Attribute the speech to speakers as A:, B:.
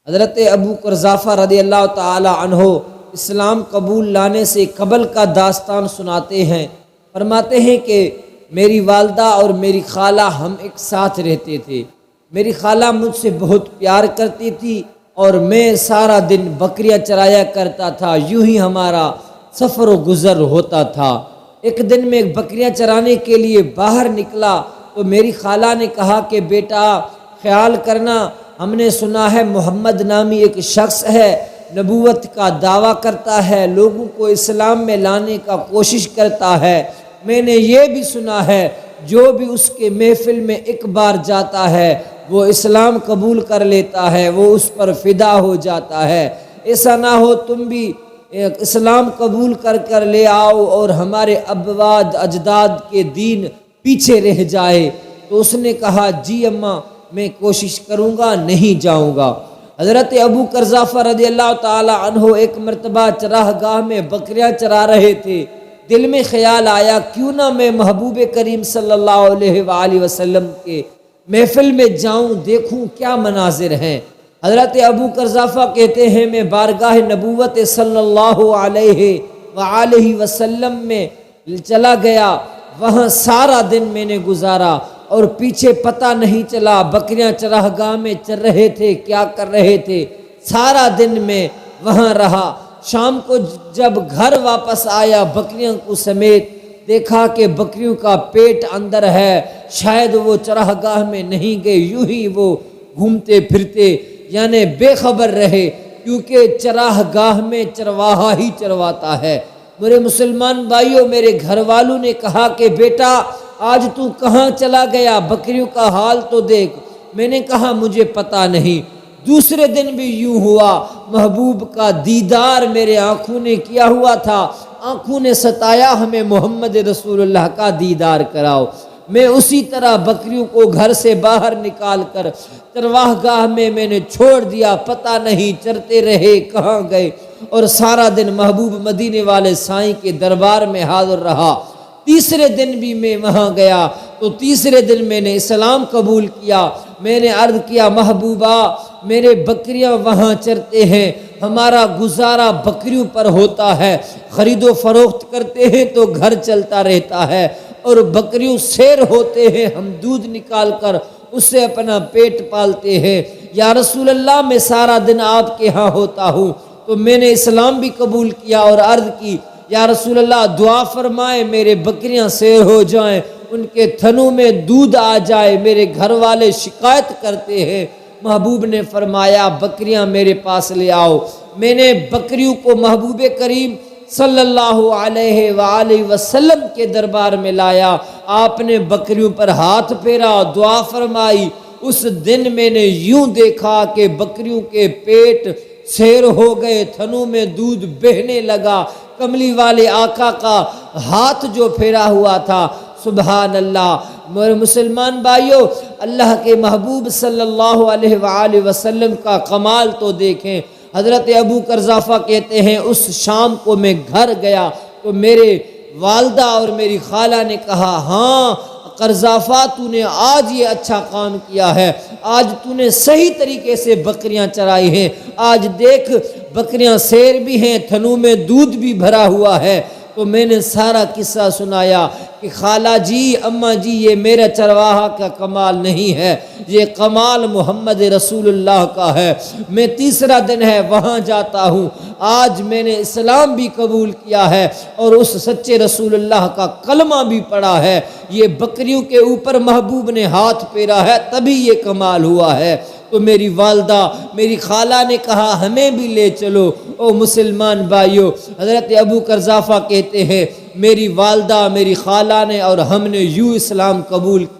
A: حضرت ابو قرظافہ رضی اللہ تعالی عنہ اسلام قبول لانے سے قبل کا داستان سناتے ہیں۔ فرماتے ہیں کہ میری والدہ اور میری خالہ ہم ایک ساتھ رہتے تھے۔ میری خالہ مجھ سے بہت پیار کرتی تھی اور میں سارا دن بکریاں چرایا کرتا تھا، یوں ہی ہمارا سفر و گزر ہوتا تھا۔ ایک دن میں بکریاں چرانے کے لیے باہر نکلا تو میری خالہ نے کہا کہ بیٹا خیال کرنا، ہم نے سنا ہے محمد نامی ایک شخص ہے، نبوت کا دعویٰ کرتا ہے، لوگوں کو اسلام میں لانے کا کوشش کرتا ہے۔ میں نے یہ بھی سنا ہے جو بھی اس کے محفل میں ایک بار جاتا ہے وہ اسلام قبول کر لیتا ہے، وہ اس پر فدا ہو جاتا ہے۔ ایسا نہ ہو تم بھی اسلام قبول کر لے آؤ اور ہمارے اجداد کے دین پیچھے رہ جائے۔ تو اس نے کہا جی اماں میں کوشش کروں گا، نہیں جاؤں گا۔ حضرت ابو قرظافہ رضی اللہ تعالی عنہ ایک مرتبہ چراہ گاہ میں بکریاں چرا رہے تھے۔ دل میں خیال آیا کیوں نہ میں محبوب کریم صلی اللہ علیہ وآلہ وسلم کے محفل میں جاؤں، دیکھوں کیا مناظر ہیں۔ حضرت ابو قرظافہ کہتے ہیں میں بارگاہ نبوت صلی اللہ علیہ وآلہ وسلم میں چلا گیا، وہاں سارا دن میں نے گزارا اور پیچھے پتہ نہیں چلا بکریاں چراہ گاہ میں چر رہے تھے، کیا کر رہے تھے۔ سارا دن میں وہاں رہا۔ شام کو جب گھر واپس آیا بکریوں کو سمیت، دیکھا کہ بکریوں کا پیٹ اندر ہے، شاید وہ چراہ گاہ میں نہیں گئے، یوں ہی وہ گھومتے پھرتے یعنی بے خبر رہے، کیونکہ چراہ گاہ میں چرواہا ہی چرواتا ہے۔ میرے مسلمان بھائیوں، میرے گھر والوں نے کہا کہ بیٹا آج تو کہاں چلا گیا، بکریوں کا حال تو دیکھ۔ میں نے کہا مجھے پتہ نہیں۔ دوسرے دن بھی یوں ہوا، محبوب کا دیدار میرے آنکھوں نے کیا ہوا تھا، آنکھوں نے ستایا ہمیں محمد رسول اللہ کا دیدار کراؤ۔ میں اسی طرح بکریوں کو گھر سے باہر نکال کر چرواہ گاہ میں نے چھوڑ دیا، پتہ نہیں چرتے رہے کہاں گئے، اور سارا دن محبوب مدینے والے سائیں کے دربار میں حاضر رہا۔ تیسرے دن بھی میں وہاں گیا تو تیسرے دن میں نے اسلام قبول کیا۔ میں نے عرض کیا محبوبہ میرے بکریاں وہاں چرتے ہیں، ہمارا گزارا بکریوں پر ہوتا ہے، خرید و فروخت کرتے ہیں تو گھر چلتا رہتا ہے، اور بکریوں سیر ہوتے ہیں، ہم دودھ نکال کر اس سے اپنا پیٹ پالتے ہیں۔ یا رسول اللہ میں سارا دن آپ کے ہاں ہوتا ہوں۔ تو میں نے اسلام بھی قبول کیا اور عرض کی یا رسول اللہ دعا فرمائے میرے بکریاں سیر ہو جائیں، ان کے تھنوں میں دودھ آ جائے، میرے گھر والے شکایت کرتے ہیں۔ محبوب نے فرمایا بکریاں میرے پاس لے آؤ۔ میں نے بکریوں کو محبوب کریم صلی اللہ علیہ وآلہ وسلم کے دربار میں لایا۔ آپ نے بکریوں پر ہاتھ پھیرا، دعا فرمائی۔ اس دن میں نے یوں دیکھا کہ بکریوں کے پیٹ سیر ہو گئے، تھنوں میں دودھ بہنے لگا۔ کملی والے آقا کا ہاتھ جو پھیرا ہوا تھا، سبحان اللہ۔ میرے مسلمان بھائیوں، اللہ کے محبوب صلی اللہ علیہ وآلہ وسلم کا کمال تو دیکھیں۔ حضرت ابو قرظافہ کہتے ہیں اس شام کو میں گھر گیا تو میرے والدہ اور میری خالہ نے کہا ہاں قرظافہ تو نے آج یہ اچھا کام کیا ہے، آج تو نے صحیح طریقے سے بکریاں چرائی ہیں، آج دیکھ بکریاں سیر بھی ہیں، تھنوں میں دودھ بھی بھرا ہوا ہے۔ تو میں نے سارا قصہ سنایا کہ خالہ جی، اماں جی، یہ میرا چرواہا کا کمال نہیں ہے، یہ کمال محمد رسول اللہ کا ہے۔ میں تیسرا دن ہے وہاں جاتا ہوں، آج میں نے اسلام بھی قبول کیا ہے اور اس سچے رسول اللہ کا کلمہ بھی پڑھا ہے۔ یہ بکریوں کے اوپر محبوب نے ہاتھ پھیرا ہے تبھی یہ کمال ہوا ہے۔ تو میری والدہ میری خالہ نے کہا ہمیں بھی لے چلو۔ او مسلمان بھائیوں، حضرت ابو قرظافہ کہتے ہیں میری والدہ میری خالہ نے اور ہم نے یوں اسلام قبول کیا۔